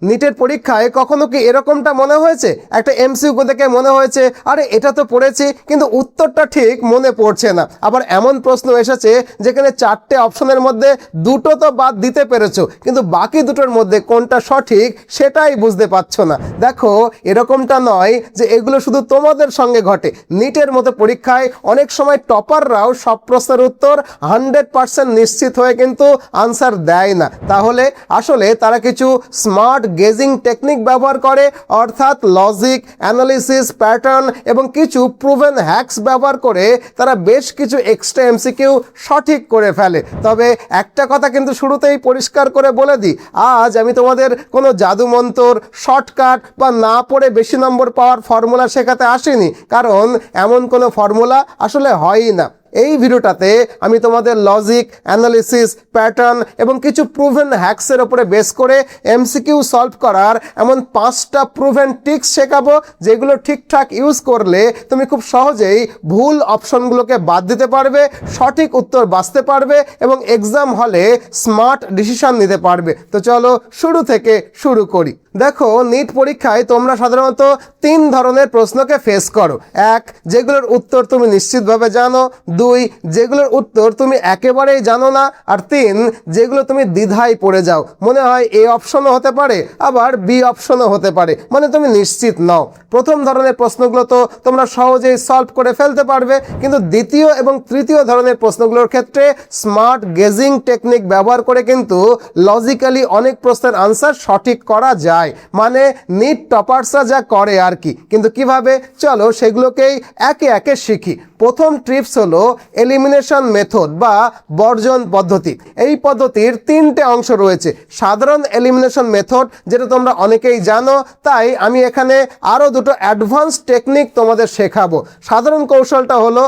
নিটের পরীক্ষায় কখনো কি এরকমটা মনে হয়েছে, একটা এমসিকিউ দেখে মনে হয়েছে আরে এটা তো পড়েছি কিন্তু উত্তরটা ঠিক মনে পড়ছে না? আবার এমন প্রশ্ন এসেছে যেখানে 4টে অপশনের মধ্যে 2টো তো বাদ দিতে পেরেছো, কিন্তু বাকি দুটোর মধ্যে কোনটা সঠিক সেটাই বুঝতে পারছো না। দেখো, এরকমটা নয় যে এগুলো শুধু তোমাদের সঙ্গে ঘটে। নিটের মতো পরীক্ষায় অনেক সময় টপাররাও সব প্রশ্নের উত্তর 100% নিশ্চিত হয়ে কিন্তু আনসার দেয় না। তাহলে আসলে তারা কিছু স্মার্ট গেজিং টেকনিক ব্যবহার করে, অর্থাৎ লজিক, অ্যানালিসিস, প্যাটার্ন এবং কিছু প্রুভেন হ্যাকস ব্যবহার করে তারা বেশ কিছু এক্সট্রা এমসিকিউ সঠিক করে ফেলে। তবে একটা কথা কিন্তু শুরুতেই পরিষ্কার করে বলে দিই, আজ আমি তোমাদের কোনো জাদুমন্তর, শর্টকাট বা না পড়ে বেশি নম্বর পাওয়ার ফর্মুলা শেখাতে আসিনি, কারণ এমন কোনো ফর্মুলা আসলে হয়ই না। এই ভিডিওটাতে আমি তোমাদের লজিক, অ্যানালিসিস, প্যাটার্ন এবং কিছু প্রুভেন হ্যাকসের ওপরে বেস করে এমসিকিউ সলভ করার এমন 5টা প্রুভেন ট্রিক্স শেখাবো, যেগুলো ঠিকঠাক ইউজ করলে তুমি খুব সহজেই ভুল অপশনগুলোকে বাদ দিতে পারবে, সঠিক উত্তর বাছতে পারবে এবং এক্সাম হলে স্মার্ট ডিসিশন নিতে পারবে। তো চলো শুরু থেকে শুরু করি। দেখো, নিট পরীক্ষায় তোমরা সাধারণত 3 ধরনের প্রশ্নকে ফেস করো। 1, যেগুলোর উত্তর তুমি নিশ্চিতভাবে জানো। 2, যেগুলোর উত্তর তুমি একেবারেই জানো না। আর 3, যেগুলো তুমি দ্বিধায় পড়ে যাও, মনে হয় এ অপশনও হতে পারে আবার বি অপশনও হতে পারে, মানে তুমি নিশ্চিত নও। প্রথম ধরনের প্রশ্নগুলো তো তোমরা সহজেই সলভ করে ফেলতে পারবে, কিন্তু দ্বিতীয় এবং তৃতীয় ধরনের প্রশ্নগুলোর ক্ষেত্রে স্মার্ট গেজিং টেকনিক ব্যবহার করে কিন্তু লজিক্যালি অনেক প্রশ্নের আনসার সঠিক করা যায়। মানে নিট টপার্সরা যা করে আর কি। কিন্তু কিভাবে, চলো সেগুলোকেই একে একে শিখি। প্রথম টিপস হলো এলিমিনেশন মেথড বা বর্জন পদ্ধতি। এই পদ্ধতির 3টে অংশ রয়েছে। সাধারণ এলিমিনেশন মেথড, যেটা তোমরা অনেকেই জানো, তাই আমি এখানে আরও দুটো অ্যাডভান্স টেকনিক তোমাদের শেখাবো। সাধারণ কৌশলটা হলো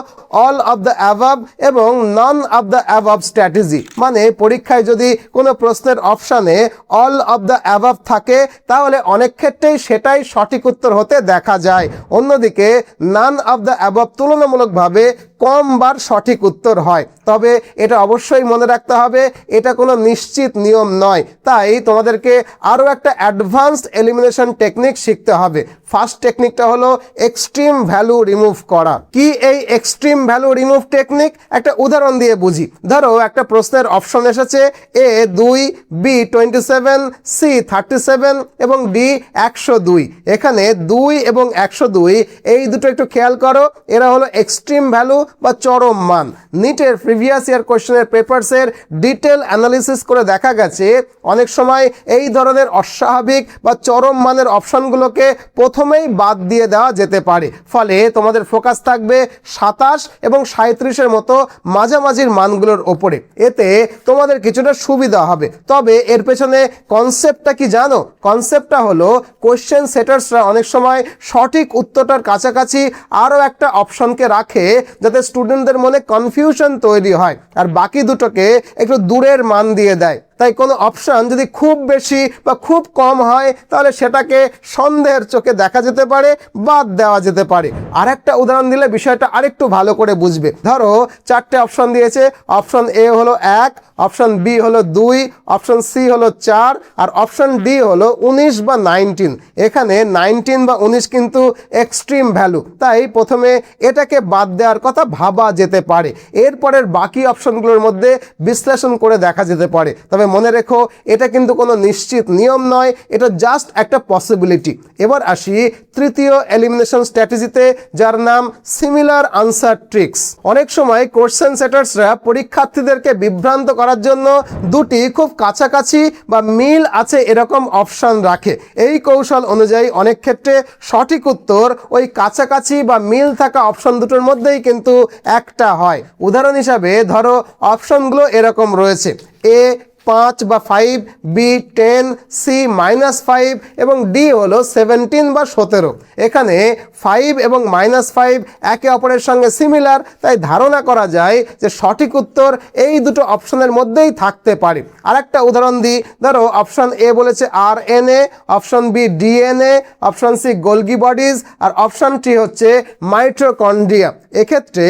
অল অফ দ্য অ্যাভাব এবং none of the above strategy. মানে পরীক্ষায় যদি কোনো প্রশ্নের অপশানে অল অফ দ্য অ্যাভাব থাকে তাহলে অনেক ক্ষেত্রেই সেটাই সঠিক উত্তর হতে দেখা যায়। অন্যদিকে নান অফ দ্য অ্যাভাব তুলনামূলকভাবে কম বার সঠিক উত্তর হয়। তবে এটা অবশ্যই মনে রাখতে হবে, এটা কোনো নিশ্চিত নিয়ম নয়। তাই তোমাদেরকে আরও একটা অ্যাডভান্সড এলিমিনেশন টেকনিক শিখতে হবে। ফার্স্ট টেকনিকটা হলো এক্সট্রিম ভ্যালু রিমুভ করা। কি এই এক্সট্রিম ভ্যালু রিমুভ টেকনিক? একটা উদাহরণ দিয়ে বুঝি। ধরো একটা প্রশ্নের অপশন এসেছে এ 2, বি 27, সি 37 এবং ডি 102। এখানে 2 এবং 102 এই দুটো একটু খেয়াল করো, এরা হলো এক্সট্রিম ভ্যালু বা চরম মান। নিটের প্রিভিয়াস ইয়ার কোশ্চেনের পেপারসের ডিটেল অ্যানালিসিস করে দেখা গেছে অনেক সময় এই ধরনের অস্বাভাবিক বা চরম মানের অপশনগুলোকে প্রথমেই বাদ দিয়ে দেওয়া যেতে পারে। ফলে তোমাদের ফোকাস থাকবে 27 এবং 37-এর মতো মাঝামাঝির মানগুলোর ওপরে। এতে তোমাদের কিছুটা সুবিধা হবে। তবে এর পেছনে কনসেপ্টটা কি জানো? কনসেপ্টটা হলো কোশ্চেন সেটার্সরা অনেক সময় সঠিক উত্তরটার কাছাকাছি আরও একটা অপশনকে রাখে, যাতে স্টুডেন্টদের মনে কনফিউশন তৈরি হয় আর বাকি দুটোকে একটু দূরের মান দিয়ে দেয়। তাই কোনো অপশান যদি খুব বেশি বা খুব কম হয় তাহলে সেটাকে সন্দেহের চোখে দেখা যেতে পারে, বাদ দেওয়া যেতে পারে। আর একটা উদাহরণ দিলে বিষয়টা আরেকটু ভালো করে বুঝবে। ধরো 4টে অপশন দিয়েছে, অপশন এ হলো 1, অপশন বি হলো 2, অপশন সি হলো 4 আর অপশন ডি হলো 19 বা 19। এখানে 19 বা 19 কিন্তু এক্সট্রিম ভ্যালু, তাই প্রথমে এটাকে বাদ দেওয়ার কথা ভাবা যেতে পারে। এরপরের বাকি অপশনগুলোর মধ্যে বিশ্লেষণ করে দেখা যেতে পারে। তবে মনে রেখো, এটা কিন্তু কোনো নিশ্চিত নিয়ম নয়, এটা জাস্ট একটা পসিবিলিটি। এবার আসি তৃতীয় এলিমিনেশন স্ট্র্যাটেজিতে, যার নাম সিমিলার আনসার ট্রিক্স। অনেক সময় কোশ্চেন সেটার্সরা পরীক্ষার্থীদেরকে বিভ্রান্ত করার জন্য দুটি খুব কাছাকাছি বা মিল আছে এরকম অপশন রাখে। এই কৌশল অনুযায়ী অনেক ক্ষেত্রে সঠিক উত্তর ওই কাছাকাছি বা মিল থাকা অপশন দুটোর মধ্যেই কিন্তু একটা হয়। উদাহরণ হিসাবে ধরো অপশনগুলো এরকম রয়েছে, এ 5 বা 5, বি 10, সি -5 এবং ডি হলো 17 বা 17। এখানে 5 এবং -5 একে অপরের সঙ্গে সিমিলার, তাই ধারণা করা যায় যে সঠিক উত্তর এই দুটো অপশনের মধ্যেই থাকতে পারে। আরেকটা উদাহরণ দিই, ধরো অপশন এ বলেছে RNA, option B DNA, option C Golgi bodies আর অপশন টি হচ্ছে মাইটোকন্ড্রিয়া। এক্ষেত্রে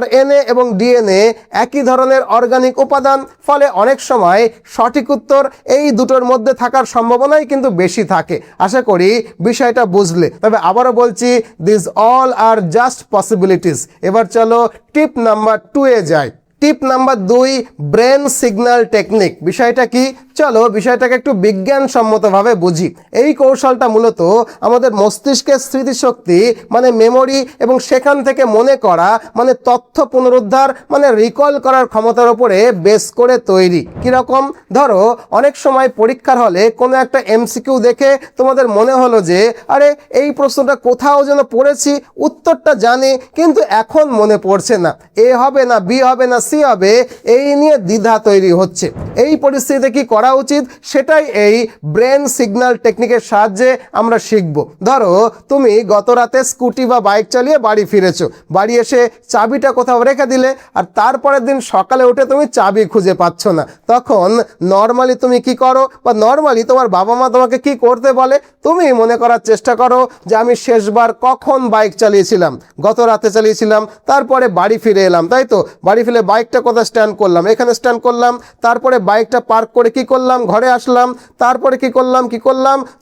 RNA এবং DNA একই ধরনের অর্গানিক উপাদান, ফলে অনেক সময় সঠিক উত্তর এই দুটোর মধ্যে থাকার সম্ভাবনাই কিন্তু বেশি থাকে। আশা করি বিষয়টা বুঝলে। তবে আবারও বলছি, this all are just possibilities. এবার চলো টিপ নাম্বার 2 এ যাই। Tip number 2, brain signal technique. বিষয়টা কি? চলো বিষয়টাকে একটু বিজ্ঞানসম্মতভাবে বুঝি। এই কৌশলটা মূলত আমাদের মস্তিষ্কের স্মৃতিশক্তি মানে মেমোরি এবং সেখান থেকে মনে করা মানে তথ্য পুনরুদ্ধার মানে রিকল করার ক্ষমতার উপরে বেস করে তৈরি। কীরকম? ধরো অনেক সময় পরীক্ষার হলে কোনো একটা এমসিকিউ দেখে তোমাদের মনে হলো যে আরে এই প্রশ্নটা কোথাও যেন পড়েছি, উত্তরটা জানি কিন্তু এখন মনে পড়ছে না, এ হবে না বি হবে না সি হবে, এই নিয়ে দ্বিধা তৈরি হচ্ছে। এই পরিস্থিতিতে কি করা উচিত সেটাই এই ব্রেন সিগন্যাল টেকনিকের সাহায্যে আমরা শিখব। ধরো তুমি গত রাতে স্কুটি বা বাইক চালিয়ে বাড়ি ফিরেছো, বাড়ি এসে চাবিটা কোথাও রেখে দিলে আর তারপরের দিন সকালে উঠে তুমি চাবি খুঁজে পাচ্ছ না। তখন নর্মালি তুমি কি করো বা নর্মালি তোমার বাবা মা তোমাকে কি করতে বলে? তুমি মনে করার চেষ্টা করো যে আমি শেষবার কখন বাইক চালিয়েছিলাম, গত রাতে চালিয়েছিলাম, তারপরে বাড়ি ফিরে এলাম, তাই তো? বাড়ি ফিরে বাইকটা কোথায় স্ট্যান্ড করলাম, এখানে স্ট্যান্ড করলাম, তারপরে বাইকটা পার্ক করে কি করলাম, ঘরে আসলাম, তারপরে কি করলাম,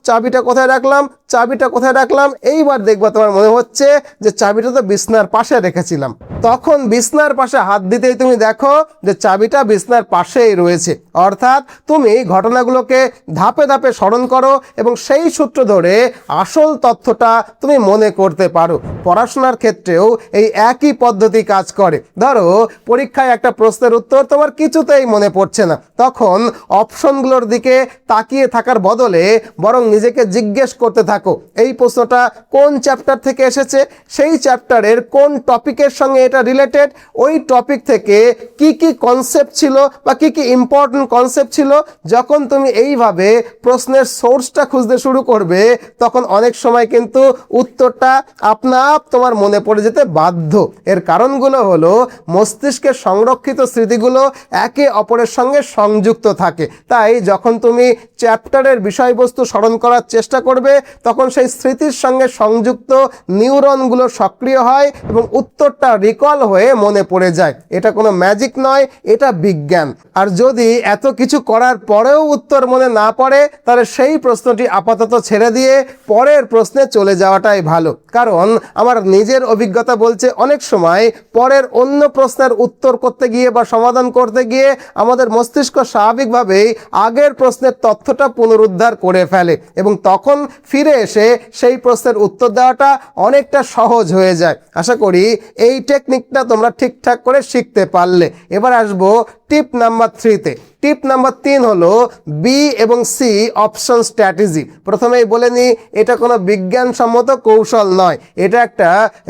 চাবিটা কোথায় রাখলাম। এইবার দেখবা তোমার মনে হচ্ছে যে চাবিটা তো বিছনার পাশে রেখেছিলাম। তখন বিছনার পাশে হাত দিতেই তুমি দেখো যে চাবিটা বিছনার পাশেই রয়েছে। অর্থাৎ তুমি ঘটনাগুলোকে ধাপে ধাপে স্মরণ করো এবং সেই সূত্র ধরে আসল তথ্যটা তুমি মনে করতে পারো। পড়াশোনার ক্ষেত্রেও এই একই পদ্ধতি কাজ করে। ধরো পরীক্ষায় একটা প্রশ্নের উত্তর তোমার কিছুতেই মনে পড়ছে না, তখন অপশনগুলোর দিকে তাকিয়ে থাকার বদলে বরং নিজেকে জিজ্ঞেস করতে থাকো এই প্রশ্নটা কোন চ্যাপ্টার থেকে এসেছে, সেই চ্যাপ্টারের কোন টপিকের সঙ্গে এটা রিলেটেড, ওই টপিক থেকে কি কি কনসেপ্ট ছিল বা কি কি ইম্পর্টেন্ট কনসেপ্ট ছিল। যখন তুমি এইভাবে প্রশ্নের সোর্সটা খুঁজতে শুরু করবে তখন অনেক সময় কিন্তু উত্তরটা আপনা আপ তোমার মনে পড়ে যেতে বাধ্য। এর কারণগুলো হলো মস্তিষ্কের সংরক্ষিত স্মৃতিগুলো একে অপরের সঙ্গে সংযুক্ত থাকে। তাই যখন তুমি চ্যাপ্টারের বিষয়বস্তু স্মরণ করার চেষ্টা করবে তখন সেই স্মৃতির সঙ্গে সংযুক্ত নিউরনগুলো সক্রিয় হয় এবং উত্তরটা রিকল হয়ে মনে পড়ে যায়। এটা কোনো ম্যাজিক নয়, এটা বিজ্ঞান। আর যদি এত কিছু করার পরেও উত্তর মনে না পড়ে তাহলে সেই প্রশ্নটি আপাতত ছেড়ে দিয়ে পরের প্রশ্নে চলে যাওয়াটাই ভালো। কারণ আমার নিজের অভিজ্ঞতা বলছে অনেক সময় পরের অন্য প্রশ্নের উত্তর করতে গিয়ে বা সমাধান করতে গিয়ে আমাদের মস্তিষ্ক স্বাভাবিকভাবেই আগের প্রশ্নের তথ্যটা পুনরুদ্ধার করে ফেলে এবং তখন ফিরে এসে সেই প্রশ্নের উত্তর দেওয়াটা অনেকটা সহজ হয়ে যায়। আশা করি এই টেকনিকটা তোমরা ঠিকঠাক করে শিখতে পারলে। এবার আসবো টিপ নাম্বার 3-তে। টিপ নাম্বার 3 হলো বি এবং সি অপশন স্ট্র্যাটেজি। প্রথমেই বলে নিই, এটা কোনো বিজ্ঞানসম্মত কৌশল নয়, এটা একটা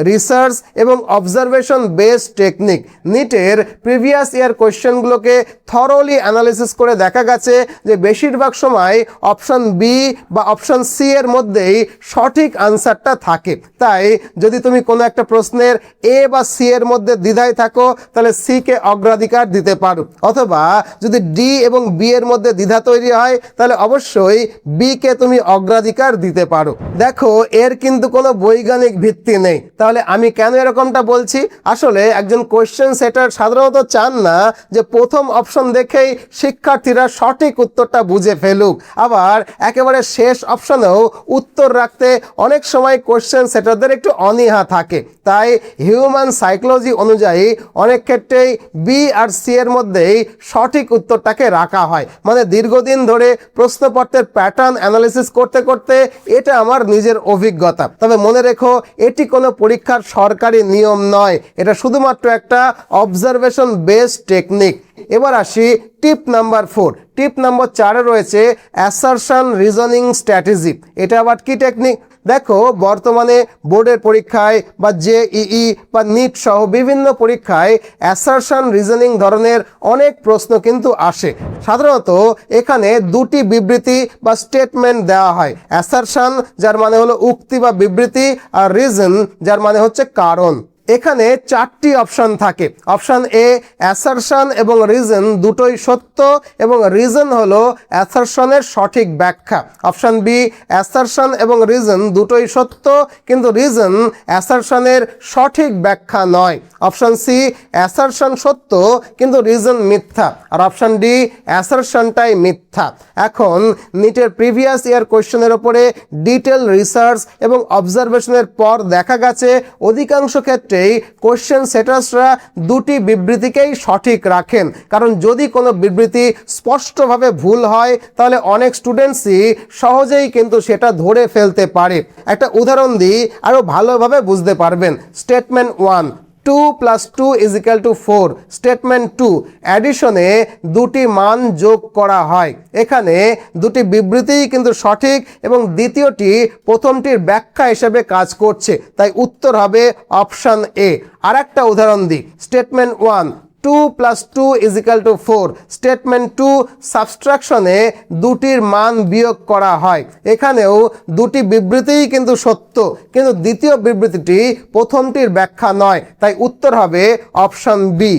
রিসার্চ এবং অবজারভেশন বেসড টেকনিক। নিটের প্রিভিয়াস ইয়ার কোয়েশ্চেনগুলোকে থরলি অ্যানালিসিস করে দেখা গেছে যে বেশিরভাগ সময় অপশন বি বা অপশন সি এর মধ্যেই সঠিক আনসারটা থাকে। তাই যদি তুমি কোনো একটা প্রশ্নের এ বা সি এর মধ্যে দ্বিধায় থাকো তাহলে সি কে অগ্রাধিকার দিতে পারো, অথবা যদি ডি এবং বি এর মধ্যে দ্বিধা তৈরি হয় তাহলে অবশ্যই বি কে তুমি অগ্রাধিকার দিতে পারো। দেখো এর কিন্তু কোনো বৈজ্ঞানিক ভিত্তি নেই। তাহলে আমি কেন এরকমটা বলছি? আসলে একজন কোয়েশ্চেন সেটার সাধারণত চান না যে প্রথম অপশন দেখেই শিক্ষার্থীরা সঠিক উত্তরটা বুঝে ফেলুক। আবার একেবারে শেষ অপশনেও উত্তর রাখতে অনেক সময় কোয়েশ্চেন সেটারদের একটু অনীহা থাকে। তাই হিউম্যান সাইকোলজি অনুযায়ী অনেক ক্ষেত্রেই বি আর সি এর মধ্যেই সঠিক উত্তরটাকে রাখা হয়। মানে দীর্ঘদিন ধরে প্রশ্নপত্রের প্যাটার্ন অ্যানালিসিস করতে করতে এটা আমার নিজের অভিজ্ঞতা। তবে মনে রেখো এটি কোনো পরীক্ষার সরকারি নিয়ম নয়, এটা শুধুমাত্র একটা অবজারভেশন বেসড টেকনিক। এবার আসি টিপ নাম্বার 4। টিপ নাম্বার 4-এ রয়েছে অ্যাসারশন রিজনিং স্ট্র্যাটেজি। এটা আবার কি টেকনিক? দেখো বর্তমানে বোর্ডের পরীক্ষায় বা জেইই বা নিট সহ বিভিন্ন পরীক্ষায় অ্যাসারশন রিজনিং ধরনের অনেক প্রশ্ন কিন্তু আসে। সাধারণত এখানে দুটি বিবৃতি বা স্টেটমেন্ট দেওয়া হয়। অ্যাসারশন যার মানে হলো উক্তি বা বিবৃতি, আর রিজন যার মানে হচ্ছে কারণ। এখানে চারটি অপশন থাকে। অপশন এ অ্যাসারশন এবং রিজন দুটোই সত্য এবং রিজন হলো অ্যাসারশনের সঠিক ব্যাখ্যা। অপশন বি অ্যাসারশন এবং রিজন দুটোই সত্য কিন্তু রিজন অ্যাসারশনের সঠিক ব্যাখ্যা নয়। অপশন সি অ্যাসারশন সত্য কিন্তু রিজন মিথ্যা। আর অপশন ডি অ্যাসারশনটাই মিথ্যা। এখন নিটের প্রিভিয়াস ইয়ার কোয়েশ্চেনের ওপরে ডিটেল রিসার্চ এবং অবজারভেশনের পর দেখা গেছে অধিকাংশ ক্ষেত্রেই কোয়েশ্চেন সেটার্সরা দুটি বিবৃতিকেই সঠিক রাখেন। কারণ যদি কোনো বিবৃতি স্পষ্টভাবে ভুল হয় তাহলে অনেক স্টুডেন্টসই সহজেই কিন্তু সেটা ধরে ফেলতে পারে। একটা উদাহরণ দিই আরও ভালোভাবে বুঝতে পারবেন। স্টেটমেন্ট 1 2 + 2 = 4। স্টেটমেন্ট 2 অ্যাডিশনে দুটি মান যোগ করা হয়। এখানে দুটি বিবৃতিই কিন্তু সঠিক এবং দ্বিতীয়টি প্রথমটির ব্যাখ্যা হিসেবে কাজ করছে, তাই উত্তর হবে অপশন এ। আর একটা উদাহরণ দিই। স্টেটমেন্ট 1 2 + 2 = 4। স্টেটমেন্ট 2 সাবস্ট্রাকশনে দুটির মান বিয়োগ করা হয়। এখানেও দুটি বিবৃতিই কিন্তু সত্য কিন্তু দ্বিতীয় বিবৃতিটি প্রথমটির ব্যাখ্যা নয়, তাই উত্তর হবে অপশন বি।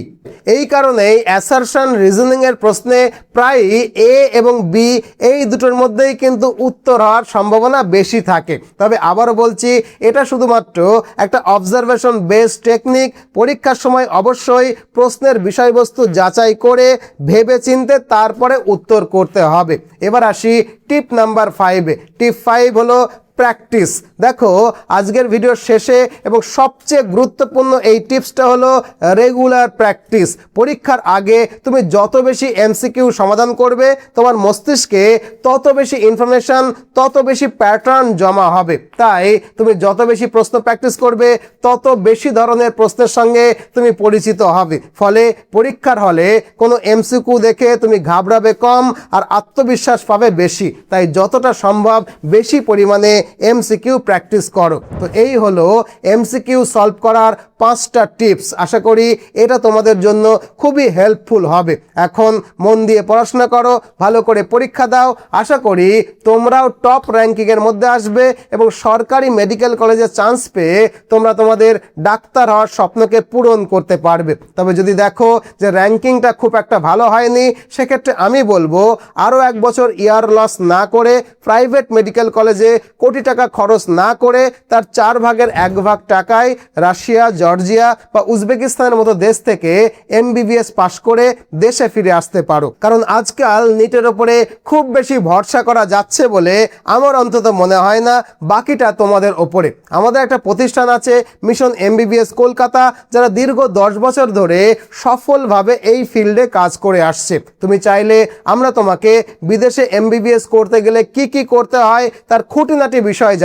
এই কারণেই অ্যাসারশন রিজনিংয়ের প্রশ্নে প্রায়ই এ এবং বি এই দুটোর মধ্যেই কিন্তু উত্তর হওয়ার সম্ভাবনা বেশি থাকে। তবে আবারও বলছি, এটা শুধুমাত্র একটা অবজারভেশন বেসড টেকনিক। পরীক্ষার সময় অবশ্যই প্রশ্নের বিষয়বস্তু যাচাই করে ভেবেচিন্তে তারপরে উত্তর করতে হবে। এবার আসি টিপ নাম্বার 5-এ। টিপ 5 হলো প্র্যাকটিস। দেখো আজকের ভিডিওর শেষে এবং সবচেয়ে গুরুত্বপূর্ণ এই টিপসটা হলো রেগুলার প্র্যাকটিস। পরীক্ষার আগে তুমি যত বেশি এমসিকিউ সমাধান করবে তোমার মস্তিষ্কে তত বেশি ইনফরমেশন, তত বেশি প্যাটার্ন জমা হবে। তাই তুমি যত বেশি প্রশ্ন প্র্যাকটিস করবে তত বেশি ধরনের প্রশ্নের সঙ্গে তুমি পরিচিত হবে। ফলে পরীক্ষার হলে কোনো এমসিকিউ দেখে তুমি ঘাবড়াবে কম আর আত্মবিশ্বাস পাবে বেশি। তাই যতটা সম্ভব বেশি পরিমাণে এমসিকিউ প্র্যাকটিস করো। তো এই হলো এমসিকিউ সলভ করার 5টা টিপস। আশা করি এটা তোমাদের জন্য খুবই হেল্পফুল হবে। এখন মন দিয়ে পড়াশোনা করো, ভালো করে পরীক্ষা দাও। আশা করি তোমরাও টপ র্যাঙ্কিংয়ের মধ্যে আসবে এবং সরকারি মেডিকেল কলেজে চান্স পেয়ে তোমরা তোমাদের ডাক্তার হওয়ার স্বপ্নকে পূরণ করতে পারবে। তবে যদি দেখো যে র্যাঙ্কিংটা খুব একটা ভালো হয়নি, সেক্ষেত্রে আমি বলবো আরও 1 বছর ইয়ার লস না করে প্রাইভেট মেডিকেল কলেজে কোটি টাকা খরচ না করে তার 4 ভাগের 1 ভাগ টাকায় রাশিয়া, জর্জিয়া বা উজবেকিস্তানের মতো দেশ থেকে এমবিবিএস পাশ করে দেশে ফিরে আসতে পারো। কারণ আজকাল নিটের ওপরে খুব বেশি ভরসা করা যাচ্ছে বলে আমার অন্তত মনে হয় না। বাকিটা তোমাদের ওপরে। আমাদের একটা প্রতিষ্ঠান আছে মিশন এমবিবিএস কলকাতা, যারা দীর্ঘ 10 বছর ধরে সফলভাবে এই ফিল্ডে কাজ করে আসছে। তুমি চাইলে আমরা তোমাকে বিদেশে এমবিবিএস করতে গেলে কি কি করতে হয় তার খুঁটিনাটি বিষয়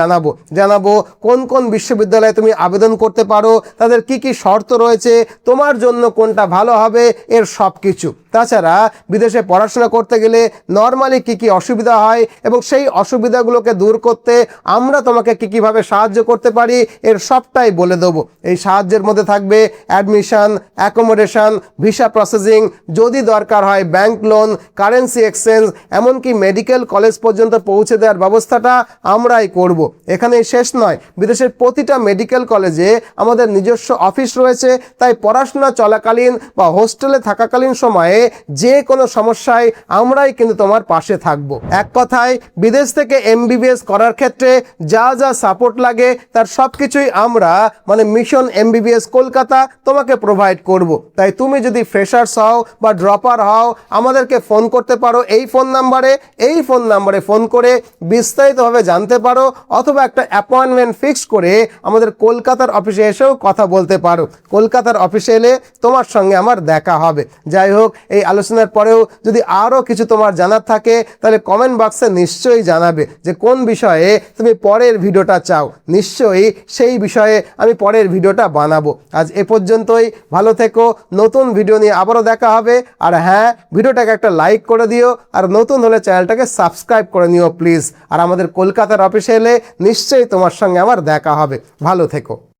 জানাবো কোন কোন বিশ্ববিদ্যালয়ে তুমি আবেদন করতে পারো, তাদের কি কি শর্ত রয়েছে, তোমার জন্য কোনটা ভালো হবে, এর সব কিছু। তাছাড়া বিদেশে পড়াশোনা করতে গেলে নর্মালি কি কি অসুবিধা হয় এবং সেই অসুবিধাগুলোকে দূর করতে আমরা তোমাকে কীভাবে সাহায্য করতে পারি এর সবটাই বলে দেবো। এই সাহায্যের মধ্যে থাকবে অ্যাডমিশন, অ্যাকোমোডেশন, ভিসা প্রসেসিং, যদি দরকার হয় ব্যাংক লোন, কারেন্সি এক্সচেঞ্জ, এমনকি মেডিকেল কলেজ পর্যন্ত পৌঁছে দেওয়ার ব্যবস্থাটা আমরাই করব। এখানেই শেষ নয়, বিদেশের প্রতিটা মেডিকেল কলেজে আমাদের নিজস্ব অফিস রয়েছে। তাই পড়াশোনা চলাকালীন বা হোস্টেলে থাকাকালীন সময়ে যে কোনো সমস্যায় আমরাই কিন্তু তোমার পাশে থাকবো। এক কথায় বিদেশ থেকে এমবিবিএস করার ক্ষেত্রে যা যা সাপোর্ট লাগে তার সব কিছুই আমরা মিশন এমবিবিএস কলকাতা তোমাকে প্রোভাইড করব। তাই তুমি যদি ফ্রেশার্স হও বা ড্রপার হও আমাদেরকে ফোন করতে পারো এই ফোন নাম্বারে ফোন করে বিস্তারিতভাবে জানতে পারো, অথবা একটা অ্যাপয়েন্টমেন্ট ফিক্স করে আমাদের কলকাতার অফিসে এসেও কথা বলতে পারো। কলকাতার অফিসে এলে তোমার সঙ্গে আমার দেখা হবে। যাই হোক, এই আলোচনার পরেও যদি আরও কিছু তোমার জানার থাকে তাহলে কমেন্ট বক্সে নিশ্চয়ই জানাবে যে কোন বিষয়ে তুমি পরের ভিডিওটা চাও। নিশ্চয়ই সেই বিষয়ে আমি পরের ভিডিওটা বানাবো। আজ এ পর্যন্তই, ভালো থেকো। নতুন ভিডিও নিয়ে আবারও দেখা হবে। আর হ্যাঁ, ভিডিওটাকে একটা লাইক করে দিও আর নতুন হলে চ্যানেলটাকে সাবস্ক্রাইব করে নিও প্লিজ। আর আমাদের কলকাতার অফিসে এলে নিশ্চয়ই তোমার সঙ্গে আমার দেখা হবে। ভালো থেকো।